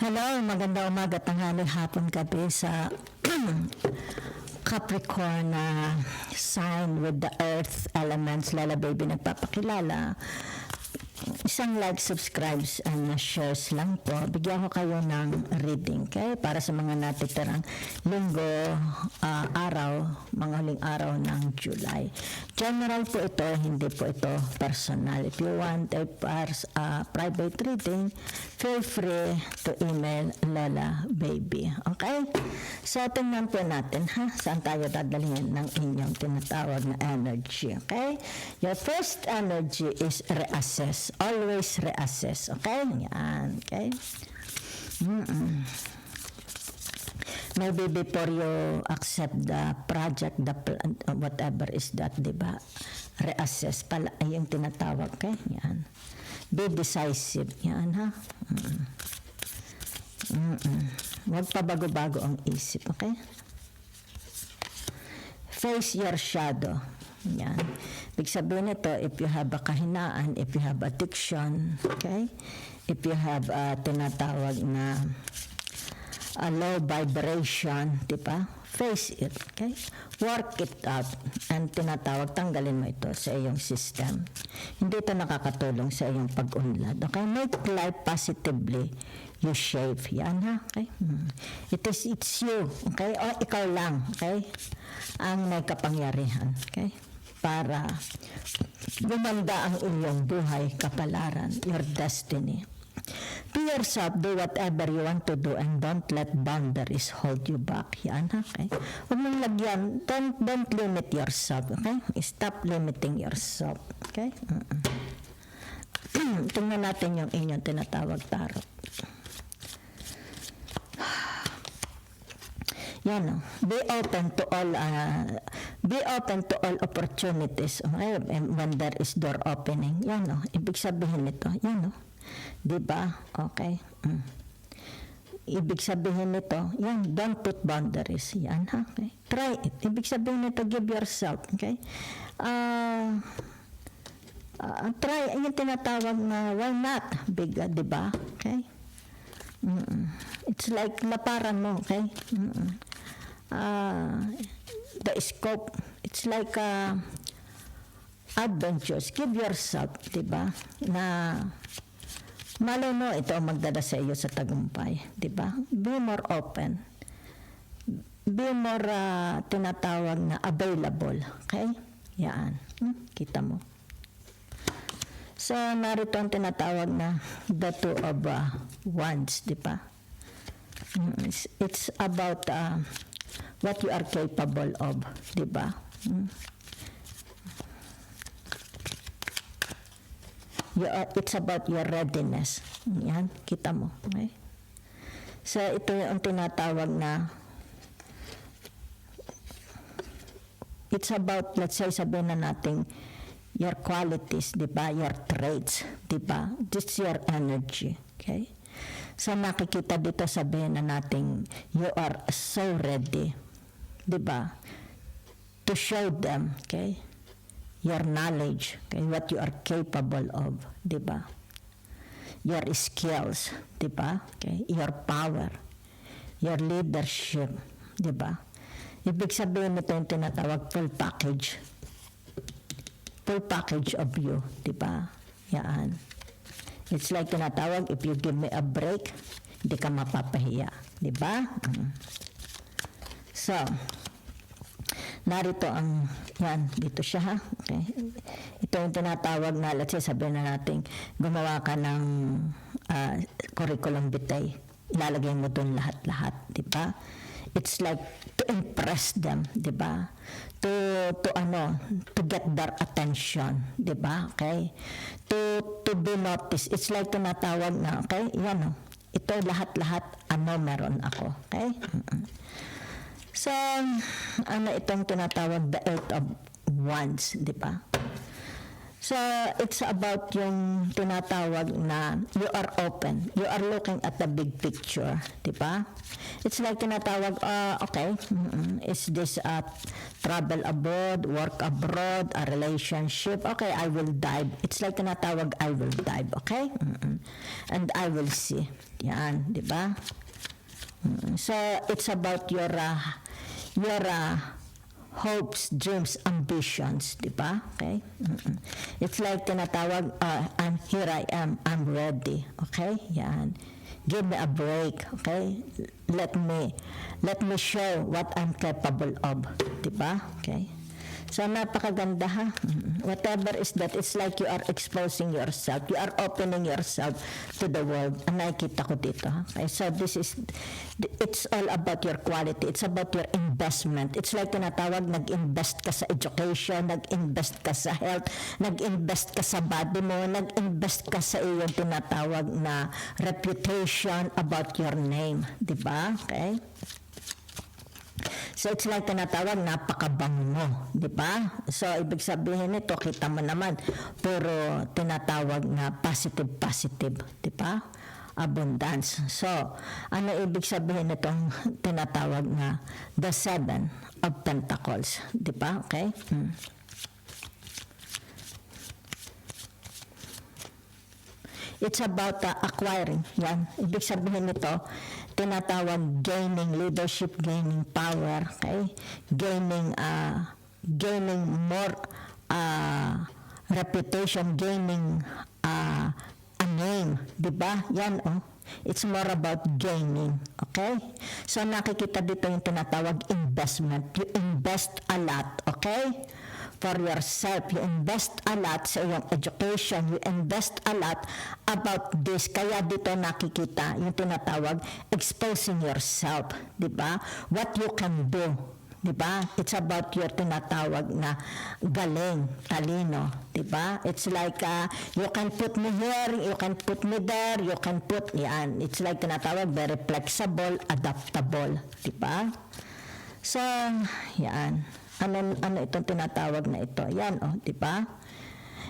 Hello, maganda umaga, tanghali, hapon, gabi sa Capricorn na sign with the earth elements. Lala Baby nagpapakilala. Isang like, subscribes, and shares lang po. Bigyan ko kayo ng reading, okay? Para sa mga natitirang linggo, mga huling araw ng July. General po ito, hindi po ito personal. If you want a private reading, feel free to email Lola Baby. Okay? So, tingnan po natin, saan tayo dadalhin ng inyong tinatawag na energy. Okay? Your first energy is reassess. Always reassess. Okay? Yan. Okay? Maybe before you accept the project, the plan, whatever is that, diba? Reassess pala yung tinatawag. Okay? Yan. Be decisive. Yan, ha? Huwag pa bago-bago ang isip. Okay? Face your shadow. Yan. Ibig sabihin nito, if you have a kahinaan, if you have addiction, okay? If you have tinatawag na a low vibration, diba? Face it, okay? Work it out. And tinatawag, tanggalin mo ito sa iyong system. Hindi ito nakakatulong sa iyong pag-unlad. Okay? Make life positively. You shape. Yan, ha? Okay? It's you. Okay? O ikaw lang. Okay? Ang may kapangyarihan. Okay? Para gumanda ang iyong buhay, kapalaran, your destiny. Be yourself, do whatever you want to do, and don't let boundaries hold you back. Yan, okay? Huwag mong lagyan, don't limit yourself, okay? Stop limiting yourself, okay? Tingnan natin yung inyong tinatawag tarot. Yan, no? Be open to all opportunities, okay? When there is door opening. Yan, no? Ibig sabihin nito, yan, no? Diba? Okay. Ibig sabihin nito, yan, don't put boundaries. Yan, ha? Okay. Try it. Ibig sabihin nito, give yourself. Okay? Try, yung tinatawag na, why not? Big, diba? Okay? It's like laparan mo, okay? The scope, it's like adventures. Give yourself, diba? Na malay mo, ito ang magdala sa iyo sa tagumpay. Diba? Be more open. Be more tinatawag na available. Okay? Yan. Kita mo. So, narito ang tinatawag na the two of wands. Diba? It's about what you are capable of. Diba? It's about your readiness. Yan, kita mo. Okay? So, ito yung tinatawag na it's about, let's say, sabihin na natin your qualities, di ba? Your traits, di ba? This is your energy. Okay? So, nakikita dito, sabihin na natin you are so ready, di ba? To show them, okay? Your knowledge, okay, what you are capable of, di ba? Your skills, di ba? Okay, your power, your leadership, di ba? Ibig sabihin nito yung tinatawag full package of you, di ba? Yan. It's like tinatawag, if you give me a break, hindi ka mapapahiya, di ba? So, narito ang, yan, dito siya, ha? Okay. Ito yung tinatawag na, let's say, sabihin na natin, gumawa ka ng curriculum vitae. Ilalagay mo doon lahat-lahat, di ba? It's like to impress them, di ba? To get their attention, di ba? Okay? To be noticed. It's like tinatawag na, okay? Yan, ito lahat-lahat, meron ako, okay? So, itong tinatawag the Eight of Wands, di ba? So, it's about yung tinatawag na you are open. You are looking at the big picture. Diba? It's like tinatawag, okay, is this a travel abroad, work abroad, a relationship? Okay, I will dive. It's like tinatawag, I will dive. Okay? And I will see. Yan. Diba? So, it's about your hopes, dreams, ambitions, di ba? Okay? It's like tinatawag, here I am, I'm ready. Okay? Yan. Give me a break. Okay? Let me show what I'm capable of. Di ba? Okay? So, napakaganda ha. Whatever is that, it's like you are exposing yourself. You are opening yourself to the world. Ang nakikita ko dito. Ha? Okay? So, it's all about your quality. It's about your investment. It's like tinatawag, nag-invest ka sa education, nag-invest ka sa health, nag-invest ka sa body mo, nag-invest ka sa iyong tinatawag na reputation about your name. Diba? Okay? So, it's like tinatawag, napakabango mo. Di ba? So, ibig sabihin nito, kita mo naman, puro tinatawag na positive. Di ba? Abundance. So, ano ibig sabihin nitong tinatawag na the Seven of Pentacles? Di ba? Okay? It's about acquiring. Yan. Ibig sabihin nito, tinatawag gaining leadership, gaining power, okay? Gaining more reputation, gaining a name, di ba? Yan, oh. It's more about gaining, okay? So, nakikita dito yung tinatawag investment. You invest a lot, okay? For yourself, you invest a lot sa iyong education, you invest a lot about this. Kaya dito nakikita yung tinatawag exposing yourself, di ba? What you can do, di ba? It's about your tinatawag na galing, talino, di ba? It's like you can put me here, you can put me there, you can put yan. It's like tinatawag very flexible, adaptable, di ba? So, yan. Ano itong tinatawag na ito? Yan, oh, di ba?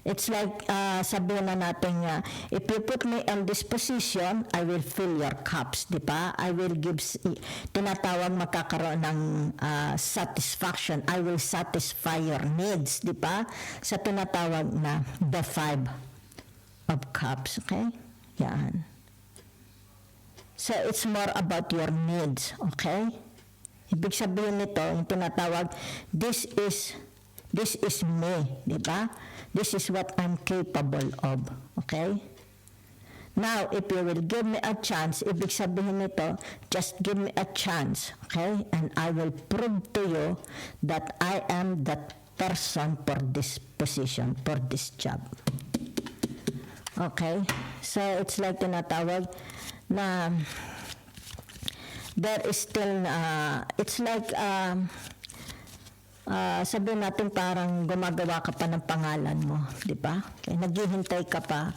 It's like, sabihin na natin, if you put me in this position, I will fill your cups, di ba? I will give, tinatawag makakaroon ng satisfaction. I will satisfy your needs, di ba? Sa tinatawag na the Five of Cups, okay? Yan. So, it's more about your needs, okay? Ibig sabihin nito, yung tinatawag, this is me, di ba? This is what I'm capable of, okay? Now, if you will give me a chance, ibig sabihin nito, just give me a chance, okay? And I will prove to you that I am that person for this position, for this job. Okay? So, it's like tinatawag na there is still, it's like, sabihin natin parang gumagawa ka pa ng pangalan mo, di ba? Okay, naghihintay ka pa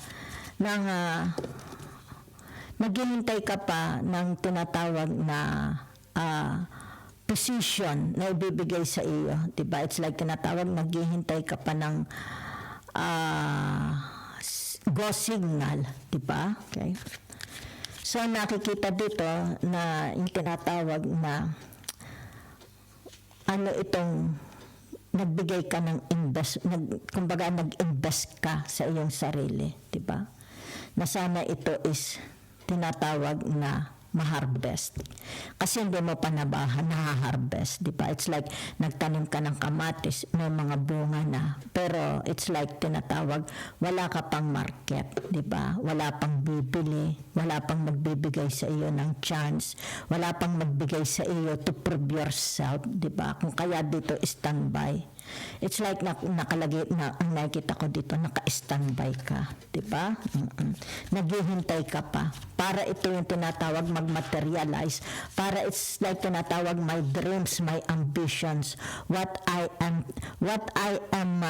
ng tinatawag na position na ibibigay sa iyo, di ba? It's like tinatawag, naghihintay ka pa ng go signal, di ba? Okay. So, nakikita dito na yung tinatawag na ano itong nagbigay ka ng kumbaga nag-invest ka sa iyong sarili, di ba? Na sana ito is tinatawag na ma-harvest. Kasi hindi mo pa na-harvest, di ba? It's like nagtanim ka ng kamatis, may mga bunga na. Pero it's like tinatawag, wala ka pang market, di ba? Wala pang bibili, wala pang magbibigay sa iyo ng chance, wala pang magbigay sa iyo to prove yourself, di ba? Kung kaya dito standby. It's like nakalagay na ang nakikita ko dito, naka-standby ka, di ba? Naghihintay ka pa para ito yung tinatawag mag-materialize, para it's like tinatawag my dreams, my ambitions, what I am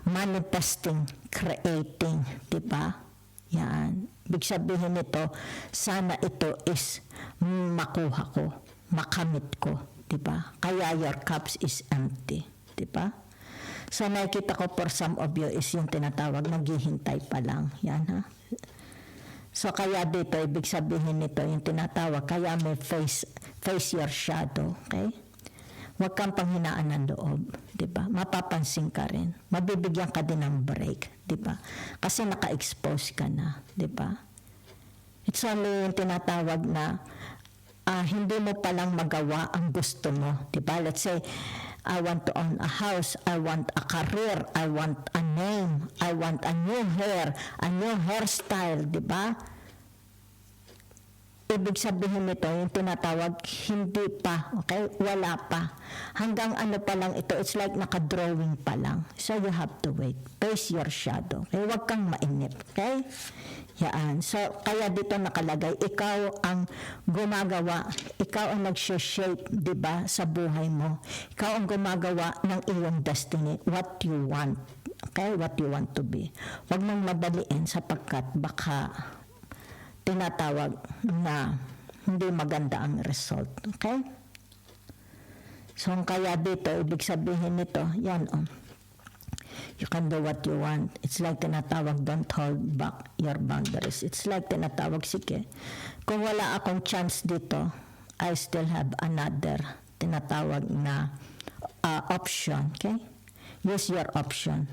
manifesting, creating, di ba? Yan. Ibig sabihin nito, sana ito is makuha ko, makamit ko, di ba? Kaya your cups is empty, di ba? So nakikita ko for some of you is yung tinatawag naghihintay pa lang. Yan ha. So kaya dito, ibig sabihin nito, yung tinatawag, kaya may face your shadow. Okay? Huwag kang panghinaan ng loob. Diba? Mapapansin ka rin. Mabibigyan ka din ng break. Diba? Kasi naka-expose ka na. Diba? It's only yung tinatawag na hindi mo palang magawa ang gusto mo. Diba? Let's say, I want to own a house, I want a career, I want a name, I want a new hair, a new hairstyle, di ba? Ibig sabihin nito, yung tinatawag, hindi pa, okay? Wala pa. Hanggang ano pa lang ito, it's like naka-drawing pa lang. So you have to wait. Face your shadow. Okay? Huwag kang mainip, okay? Yan. So, kaya dito nakalagay, ikaw ang gumagawa, ikaw ang nag-shape, di ba, sa buhay mo. Ikaw ang gumagawa ng iyong destiny, what you want. Okay? What you want to be. Huwag mong madaliin sapagkat baka tinatawag na hindi maganda ang result. Okay? So, kaya dito, ibig sabihin nito, yan you can do what you want. It's like tinatawag, don't hold back your boundaries. It's like tinatawag, sige, kung wala akong chance dito, I still have another tinatawag na option. Okay? Use your option.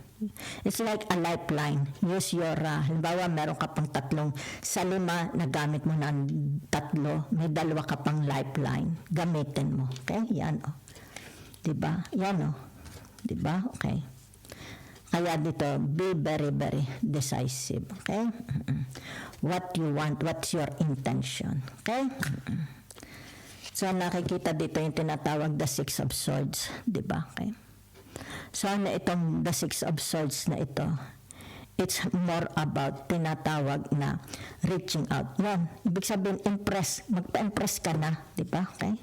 It's like a lifeline. Use your, halimbawa, meron ka pang 3, sa 5, nagamit mo ng 3, may 2 ka pang lifeline. Gamitin mo. Okay? Yan, Diba? Yan, Diba? Okay. Kaya dito, be very, very decisive. Okay? What you want, what's your intention. Okay? So, nakikita dito yung tinatawag the 6 of swords. Diba? Okay? So, ano itong the 6 of swords na ito? It's more about tinatawag na reaching out. Yan. Ibig sabihin, magpa-impress ka na. Diba? Okay?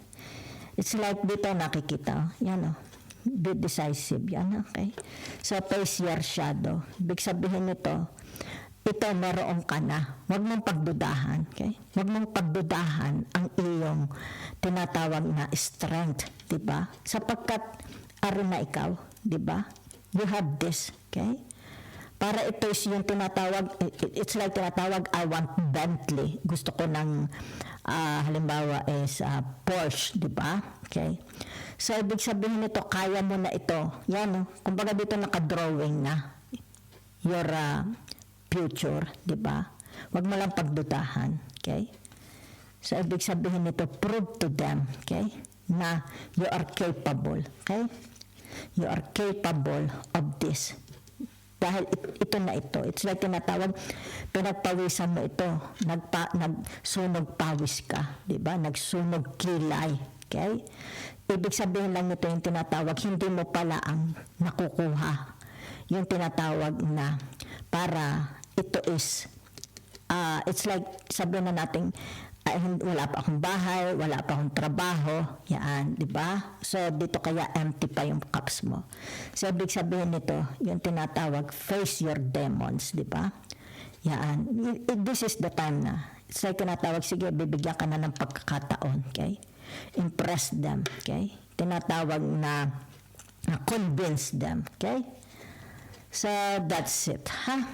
It's like dito nakikita. Yan be decisive. Yan. Okay? So, face your shadow. Ibig sabihin nito, ito meron ka na. Huwag mong pagdudahan. Okay? Huwag mong pagdudahan ang iyong tinatawag na strength. Diba? Sapagkat aron na ikaw. Diba? You have this. Okay? Para ito is yung tinatawag, it's like tinatawag, I want Bentley. Gusto ko ng, halimbawa is Porsche, di ba? Okay? So, ibig sabihin nito, kaya mo na ito. Yan, kumbaga dito naka-drawing na your future, di ba? Huwag mo lang pagdudahan. Okay? So, ibig sabihin nito, prove to them, okay, na you are capable. Okay? You are capable of this. Dahil ito na ito. It's like tinatawag, pinagpawisan mo ito. Nagsunog pawis ka. Diba? Nagsunog kilay. Okay? Ibig sabihin lang ito yung tinatawag, hindi mo pala ang nakukuha. Yung tinatawag na para ito is, it's like sabihin na natin, wala pa akong bahay, wala pa akong trabaho, yan, di ba? So, dito kaya empty pa yung cups mo. So, ibig sabihin nito, yung tinatawag, face your demons, di ba? Yan. This is the time na. It's like tinatawag, sige, bibigyan ka na ng pagkakataon, okay? Impress them, okay? Tinatawag na convince them, okay? So, that's it, ha?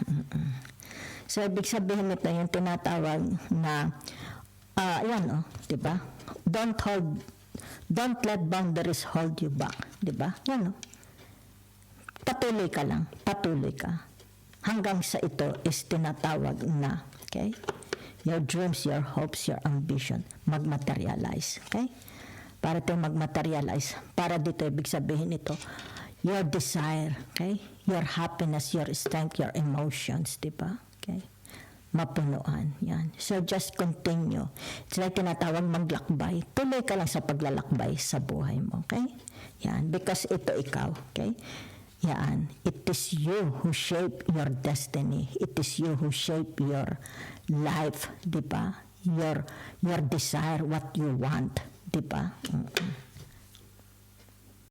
So, ibig sabihin nito, yung tinatawag na yan, di ba? Don't let boundaries hold you back, di ba? Yan, patuloy ka lang, patuloy ka. Hanggang sa ito is tinatawag na, okay? Your dreams, your hopes, your ambition, magmaterialize, okay? Para ito magmaterialize, para dito ibig sabihin ito, your desire, okay? Your happiness, your strength, your emotions, di ba? Okay? Mapunuan. Yan. So, just continue. It's like tinatawag maglakbay. Tuloy ka lang sa paglalakbay sa buhay mo. Okay? Yan. Because ito ikaw. Okay? Yan. It is you who shape your destiny. It is you who shape your life. Diba? Your desire, what you want. Diba?